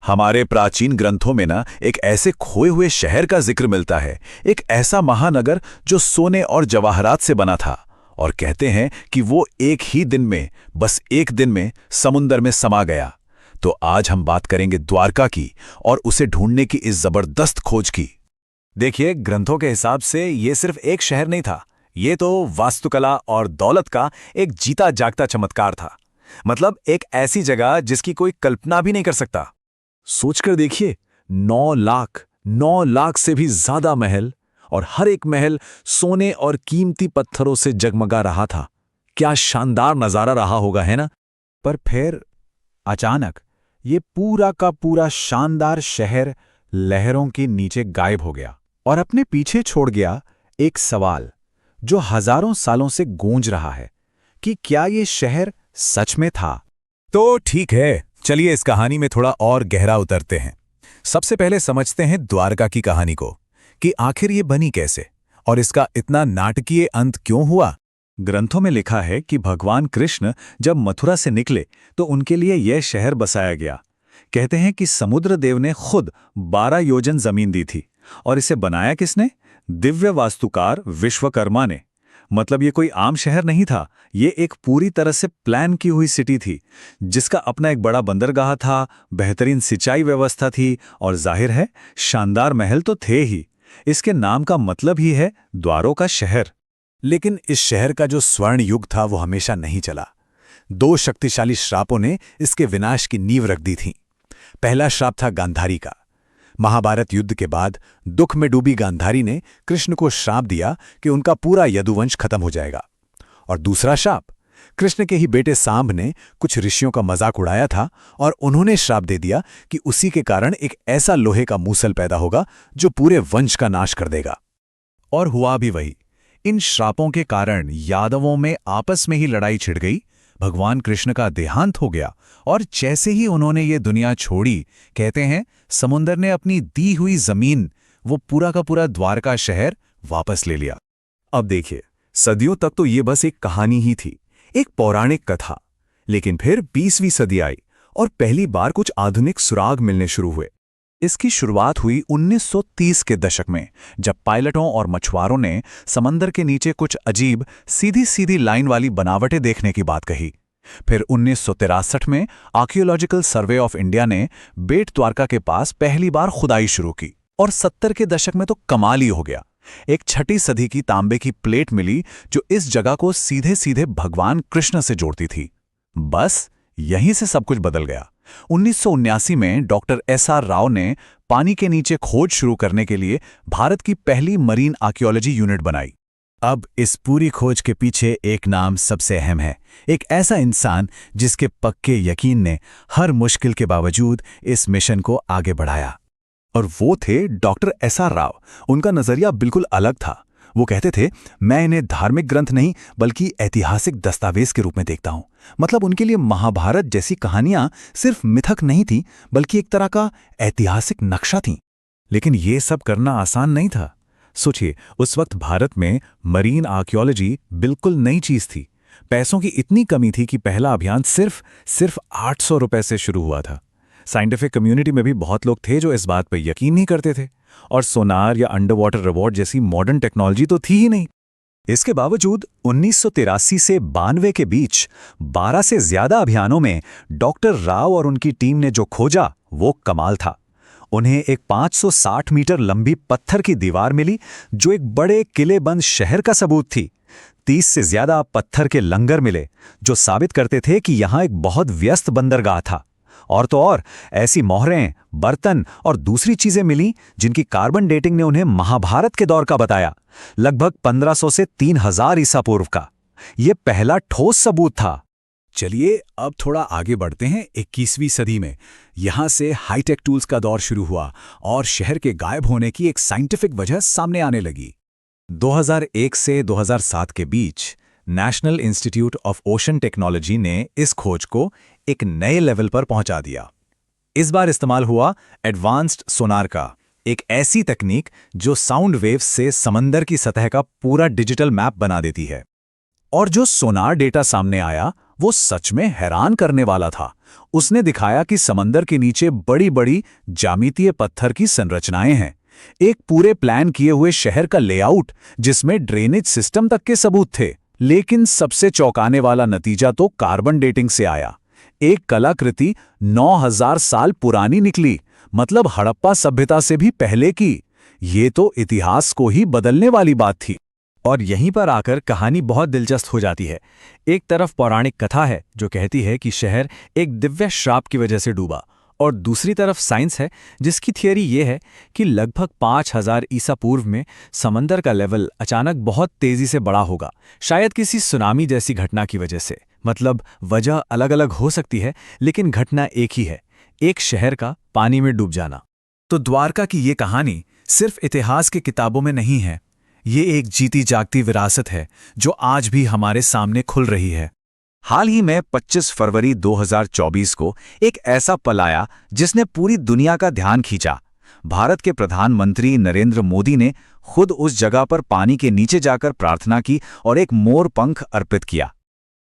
हमारे प्राचीन ग्रंथों में ना एक ऐसे खोए हुए शहर का जिक्र मिलता है, एक ऐसा महानगर जो सोने और जवाहरात से बना था। और कहते हैं कि वो एक ही दिन में, बस एक दिन में समुंदर में समा गया। तो आज हम बात करेंगे द्वारका की और उसे ढूंढने की इस जबरदस्त खोज की। देखिए, ग्रंथों के हिसाब से ये सिर्फ एक शहर नहीं था, ये तो वास्तुकला और दौलत का एक जीता जागता चमत्कार था। मतलब एक ऐसी जगह जिसकी कोई कल्पना भी नहीं कर सकता। सोचकर देखिए, 9 लाख से भी ज्यादा महल, और हर एक महल सोने और कीमती पत्थरों से जगमगा रहा था। क्या शानदार नजारा रहा होगा, है ना? पर फिर अचानक ये पूरा का पूरा शानदार शहर लहरों के नीचे गायब हो गया और अपने पीछे छोड़ गया एक सवाल जो हजारों सालों से गूंज रहा है कि क्या ये शहर सच में था? तो ठीक है, चलिए इस कहानी में थोड़ा और गहरा उतरते हैं। सबसे पहले समझते हैं द्वारका की कहानी को, कि आखिर ये बनी कैसे और इसका इतना नाटकीय अंत क्यों हुआ। ग्रंथों में लिखा है कि भगवान कृष्ण जब मथुरा से निकले तो उनके लिए यह शहर बसाया गया। कहते हैं कि समुद्र देव ने खुद 12 योजन जमीन दी थी, और इसे बनाया किसने? दिव्य वास्तुकार विश्वकर्मा ने। मतलब ये कोई आम शहर नहीं था, ये एक पूरी तरह से प्लान की हुई सिटी थी, जिसका अपना एक बड़ा बंदरगाह था, बेहतरीन सिंचाई व्यवस्था थी, और जाहिर है शानदार महल तो थे ही। इसके नाम का मतलब ही है द्वारों का शहर। लेकिन इस शहर का जो स्वर्ण युग था वो हमेशा नहीं चला। 2 शक्तिशाली श्रापों ने इसके विनाश की नींव रख दी थी। पहला श्राप था गांधारी का। महाभारत युद्ध के बाद दुख में डूबी गांधारी ने कृष्ण को श्राप दिया कि उनका पूरा यदुवंश खत्म हो जाएगा। और दूसरा श्राप, कृष्ण के ही बेटे सांब ने कुछ ऋषियों का मजाक उड़ाया था, और उन्होंने श्राप दे दिया कि उसी के कारण एक ऐसा लोहे का मूसल पैदा होगा जो पूरे वंश का नाश कर देगा। और हुआ भी वही। इन श्रापों के कारण यादवों में आपस में ही लड़ाई छिड़ गई, भगवान कृष्ण का देहांत हो गया, और जैसे ही उन्होंने ये दुनिया छोड़ी, कहते हैं समुंदर ने अपनी दी हुई जमीन, वो पूरा का पूरा द्वारका शहर वापस ले लिया। अब देखिए, सदियों तक तो ये बस एक कहानी ही थी, एक पौराणिक कथा। लेकिन फिर 20वीं सदी आई और पहली बार कुछ आधुनिक सुराग मिलने शुरू हुए। इसकी शुरुआत हुई 1930 के दशक में, जब पायलटों और मछुआरों ने समंदर के नीचे कुछ अजीब सीधी सीधी लाइन वाली बनावटें देखने की बात कही। फिर 1963 में आर्कियोलॉजिकल सर्वे ऑफ इंडिया ने बेट द्वारका के पास पहली बार खुदाई शुरू की, और 70 के दशक में तो कमाल ही हो गया। एक 6ठी सदी की तांबे की प्लेट मिली जो इस जगह को सीधे सीधे भगवान कृष्ण से जोड़ती थी। बस यहीं से सब कुछ बदल गया। 1979 में डॉक्टर SR राव ने पानी के नीचे खोज शुरू करने के लिए भारत की पहली मरीन आर्कियोलॉजी यूनिट बनाई। अब इस पूरी खोज के पीछे एक नाम सबसे अहम है, एक ऐसा इंसान जिसके पक्के यकीन ने हर मुश्किल के बावजूद इस मिशन को आगे बढ़ाया। और वो थे डॉक्टर SR राव। उनका नजरिया बिल्कुल अलग था। वो कहते थे, मैं इन्हें धार्मिक ग्रंथ नहीं बल्कि ऐतिहासिक दस्तावेज के रूप में देखता हूं। मतलब उनके लिए महाभारत जैसी कहानियां सिर्फ मिथक नहीं थी, बल्कि एक तरह का ऐतिहासिक नक्शा थी। लेकिन ये सब करना आसान नहीं था। सोचिए, उस वक्त भारत में मरीन आर्कियोलॉजी बिल्कुल नई चीज थी। पैसों की इतनी कमी थी कि पहला अभियान सिर्फ 800 रुपए से शुरू हुआ था। साइंटिफिक कम्युनिटी में भी बहुत लोग थे जो इस बात पर यकीन नहीं करते थे, और सोनार या अंडर वाटर रोबोट जैसी मॉडर्न टेक्नोलॉजी तो थी ही नहीं। इसके बावजूद 1983 से 92 के बीच 12 से ज्यादा अभियानों में डॉक्टर राव और उनकी टीम ने जो खोजा वो कमाल था। उन्हें एक 560 मीटर लंबी पत्थर की दीवार मिली जो एक बड़े किलेबंद शहर का सबूत थी। 30 से ज्यादा पत्थर के लंगर मिले जो साबित करते थे कि यहां एक बहुत व्यस्त बंदरगाह था। और तो और ऐसी मोहरें, बर्तन और दूसरी चीजें मिली जिनकी कार्बन डेटिंग ने उन्हें महाभारत के दौर का बताया, लगभग 1500 से 3000 ईसा पूर्व का। यह पहला ठोस सबूत था। चलिए अब थोड़ा आगे बढ़ते हैं 21वीं सदी में। यहां से हाईटेक टूल्स का दौर शुरू हुआ और शहर के गायब होने की एक साइंटिफिक वजह सामने आने लगी। 2001 से 2007 के बीच National Institute of Ocean Technology ने इस खोज को एक नए लेवल पर पहुंचा दिया। इस बार इस्तेमाल हुआ एडवांस्ड सोनार का, एक ऐसी तकनीक जो साउंड वेव्स से समंदर की सतह का पूरा डिजिटल मैप बना देती है। और जो सोनार डेटा सामने आया वो सच में हैरान करने वाला था। उसने दिखाया कि समंदर के नीचे बड़ी बड़ी ज्यामितीय पत्थर की संरचनाएं हैं, एक पूरे प्लान किए हुए शहर का लेआउट जिसमें ड्रेनेज सिस्टम तक के सबूत थे। लेकिन सबसे चौंकाने वाला नतीजा तो कार्बन डेटिंग से आया। एक कलाकृति 9000 साल पुरानी निकली, मतलब हड़प्पा सभ्यता से भी पहले की। ये तो इतिहास को ही बदलने वाली बात थी। और यहीं पर आकर कहानी बहुत दिलचस्प हो जाती है। एक तरफ पौराणिक कथा है जो कहती है कि शहर एक दिव्य श्राप की वजह से डूबा, और दूसरी तरफ साइंस है जिसकी थियरी ये है कि लगभग 5000 ईसा पूर्व में समंदर का लेवल अचानक बहुत तेजी से बढ़ा होगा, शायद किसी सुनामी जैसी घटना की वजह से। मतलब वजह अलग अलग हो सकती है, लेकिन घटना एक ही है, एक शहर का पानी में डूब जाना। तो द्वारका की ये कहानी सिर्फ इतिहास की किताबों में नहीं है, ये एक जीती जागती विरासत है जो आज भी हमारे सामने खुल रही है। हाल ही में 25 फरवरी 2024 को एक ऐसा पल आया जिसने पूरी दुनिया का ध्यान खींचा। भारत के प्रधानमंत्री नरेंद्र मोदी ने खुद उस जगह पर पानी के नीचे जाकर प्रार्थना की और एक मोर पंख अर्पित किया।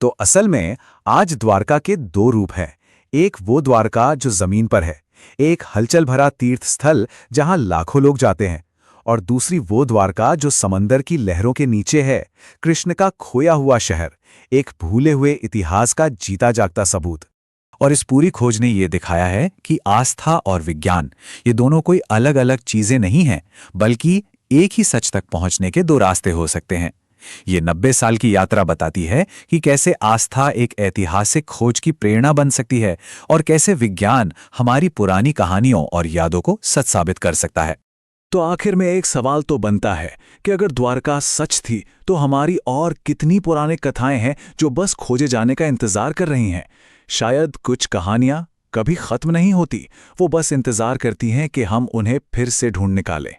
तो असल में आज द्वारका के दो रूप हैं। एक वो द्वारका जो जमीन पर है, एक हलचल भरा तीर्थ स्थल जहां लाखों लोग जाते हैं, और दूसरी वो द्वारका जो समंदर की लहरों के नीचे है, कृष्ण का खोया हुआ शहर, एक भूले हुए इतिहास का जीता जागता सबूत। और इस पूरी खोज ने ये दिखाया है कि आस्था और विज्ञान ये दोनों कोई अलग अलग चीजें नहीं हैं, बल्कि एक ही सच तक पहुंचने के दो रास्ते हो सकते हैं। ये 90 साल की यात्रा बताती है कि कैसे आस्था एक ऐतिहासिक खोज की प्रेरणा बन सकती है और कैसे विज्ञान हमारी पुरानी कहानियों और यादों को सच साबित कर सकता है। तो आखिर में एक सवाल तो बनता है कि अगर द्वारका सच थी तो हमारी और कितनी पुरानी कथाएं हैं जो बस खोजे जाने का इंतजार कर रही हैं। शायद कुछ कहानियां कभी खत्म नहीं होती, वो बस इंतजार करती हैं कि हम उन्हें फिर से ढूंढ निकालें।